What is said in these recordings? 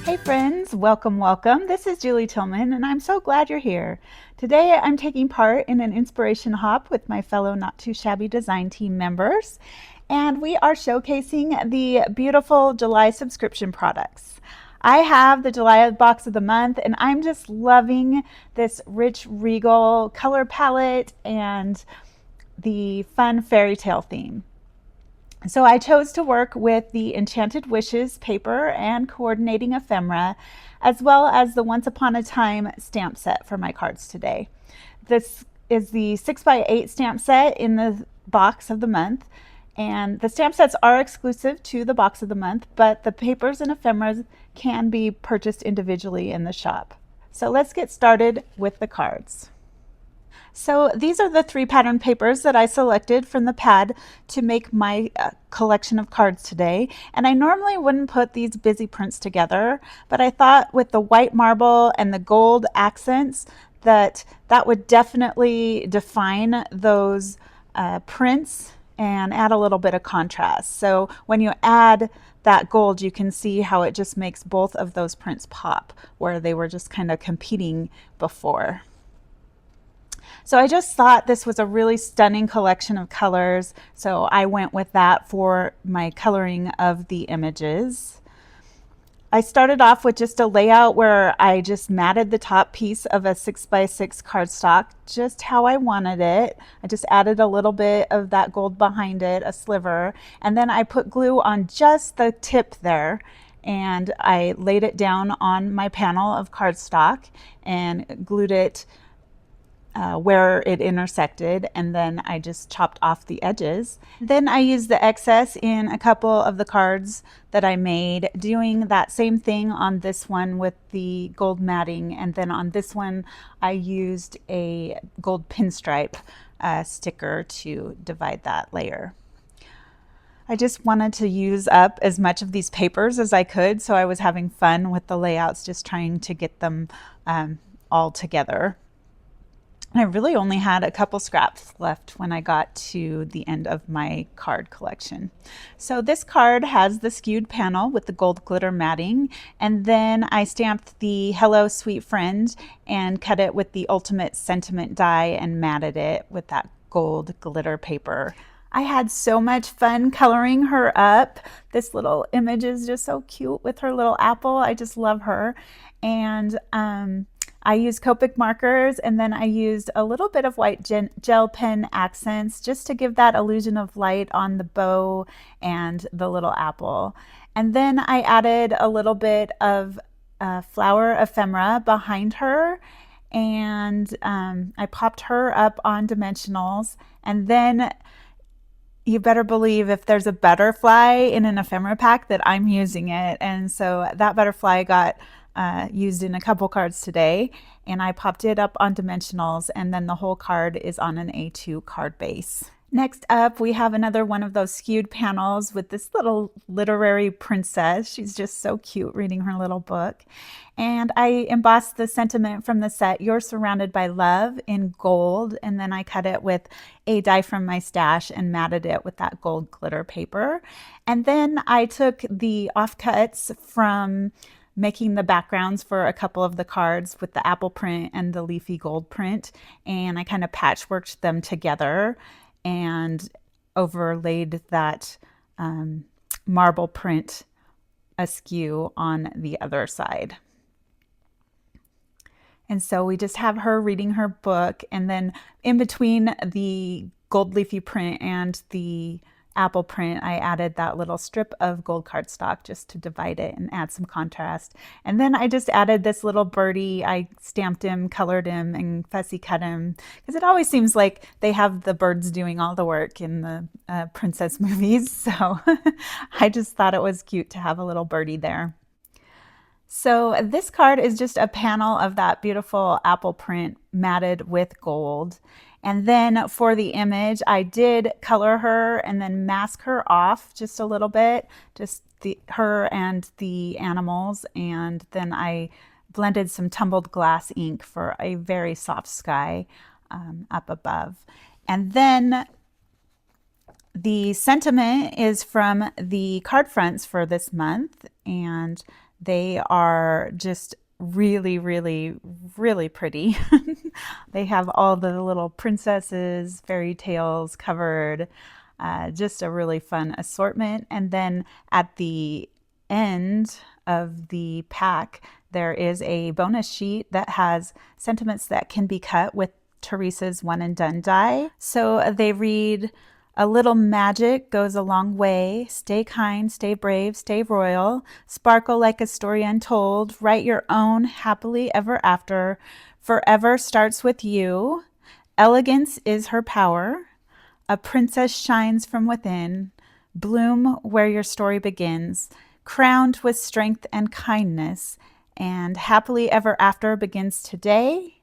Hey friends, welcome, welcome. This is Julie Tillman and I'm so glad you're here. Today I'm taking part in an inspiration hop with my fellow Not Too Shabby design team members, and we are showcasing the beautiful July subscription products. I have the July box of the month and I'm just loving this rich regal color palette and the fun fairy tale theme. So I chose to work with the Enchanted Wishes paper and coordinating ephemera, as well as the Once Upon a Time stamp set for my cards today. This is the 6x8 stamp set in the box of the month, and the stamp sets are exclusive to the box of the month, but the papers and ephemeras can be purchased individually in the shop. So let's get started with the cards. So these are the 3 pattern papers that I selected from the pad to make my collection of cards today. And I normally wouldn't put these busy prints together, but I thought with the white marble and the gold accents that would definitely define those prints and add a little bit of contrast. So when you add that gold, you can see how it just makes both of those prints pop, where they were just kind of competing before. So I just thought this was a really stunning collection of colors, so I went with that for my coloring of the images. I started off with just a layout where I just matted the top piece of a 6x6 cardstock just how I wanted it. I just added a little bit of that gold behind it, a sliver, and then I put glue on just the tip there, and I laid it down on my panel of cardstock and glued it where it intersected, and then I just chopped off the edges. Then I used the excess in a couple of the cards that I made, doing that same thing on this one with the gold matting, and then on this one I used a gold pinstripe sticker to divide that layer. I just wanted to use up as much of these papers as I could, so I was having fun with the layouts, just trying to get them all together. I really only had a couple scraps left when I got to the end of my card collection. So this card has the skewed panel with the gold glitter matting, and then I stamped the Hello Sweet Friend and cut it with the Ultimate Sentiment die and matted it with that gold glitter paper. I had so much fun coloring her up. This little image is just so cute with her little apple. I just love her. And I used Copic markers, and then I used a little bit of white gel pen accents just to give that illusion of light on the bow and the little apple. And then I added a little bit of flower ephemera behind her, and I popped her up on dimensionals. And then you better believe if there's a butterfly in an ephemera pack that I'm using it. And so that butterfly got used in a couple cards today, and I popped it up on dimensionals, and then the whole card is on an A2 card base. Next up, we have another one of those skewed panels with this little literary princess. She's just so cute reading her little book. And I embossed the sentiment from the set, "You're Surrounded by Love," in gold, and then I cut it with a die from my stash and matted it with that gold glitter paper. And then I took the offcuts from making the backgrounds for a couple of the cards with the apple print and the leafy gold print, and I kind of patchworked them together and overlaid that marble print askew on the other side. And so we just have her reading her book, and then in between the gold leafy print and the apple print, I added that little strip of gold cardstock just to divide it and add some contrast. And then I just added this little birdie. I stamped him, colored him, and fussy cut him, because it always seems like they have the birds doing all the work in the princess movies. So I just thought it was cute to have a little birdie there. So this card is just a panel of that beautiful apple print matted with gold. And then for the image, I did color her and then mask her off just a little bit, just her and the animals. And then I blended some tumbled glass ink for a very soft sky up above. And then the sentiment is from the card fronts for this month, and They are just really, really, really pretty. They have all the little princesses, fairy tales covered. Just a really fun assortment. And then at the end of the pack, there is a bonus sheet that has sentiments that can be cut with Teresa's one and done die. So they read, a little magic goes a long way. Stay kind, stay brave, stay royal. Sparkle like a story untold. Write your own happily ever after. Forever starts with you. Elegance is her power. A princess shines from within. Bloom where your story begins. Crowned with strength and kindness. And happily ever after begins today.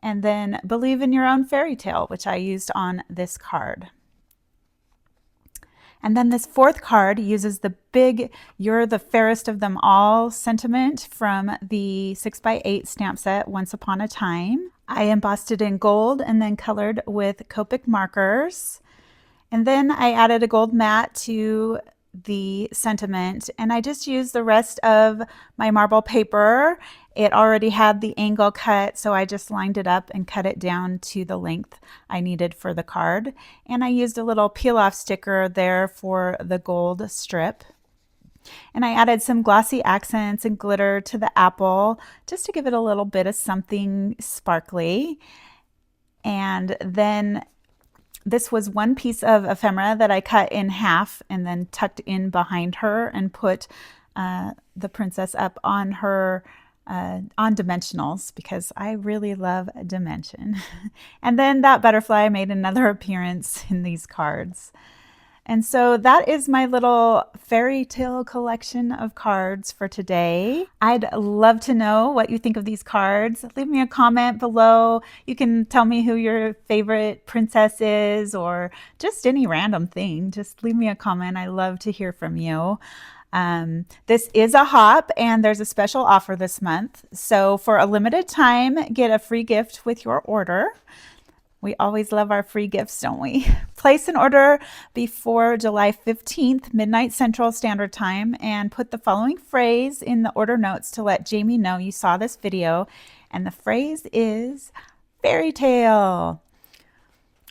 And then believe in your own fairy tale, which I used on this card. And then this fourth card uses the big "You're the fairest of them all" sentiment from the 6x8 stamp set Once Upon a Time. I embossed it in gold and then colored with Copic markers. And then I added a gold mat to the sentiment, and I just used the rest of my marble paper. It already had the angle cut, so I just lined it up and cut it down to the length I needed for the card. And I used a little peel-off sticker there for the gold strip. And I added some glossy accents and glitter to the apple just to give it a little bit of something sparkly. And then this was one piece of ephemera that I cut in half and then tucked in behind her and put the princess up on her on dimensionals because I really love dimension. And then that butterfly made another appearance in these cards. And so that is my little fairy tale collection of cards for today. I'd love to know what you think of these cards. Leave me a comment below. You can tell me who your favorite princess is or just any random thing. Just leave me a comment. I love to hear from you. This is a hop and there's a special offer this month. So for a limited time, get a free gift with your order. We always love our free gifts, don't we? Place an order before July 15th, midnight Central Standard Time, and put the following phrase in the order notes to let Jamie know you saw this video. And the phrase is fairy tale.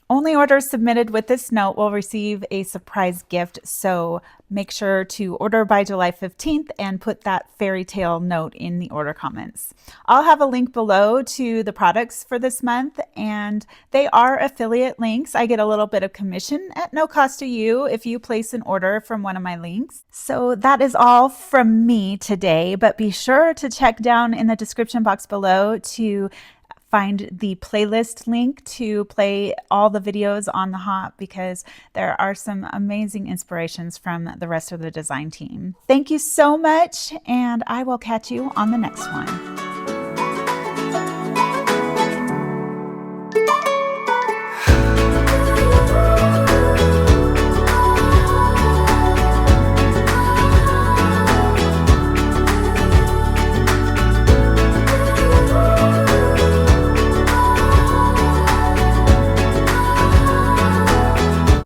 Only orders submitted with this note will receive a surprise gift, so make sure to order by July 15th and put that fairy tale note in the order comments. I'll have a link below to the products for this month, and they are affiliate links. I get a little bit of commission at no cost to you if you place an order from one of my links. So that is all from me today, but be sure to check down in the description box below to find the playlist link to play all the videos on the hop because there are some amazing inspirations from the rest of the design team. Thank you so much, and I will catch you on the next one.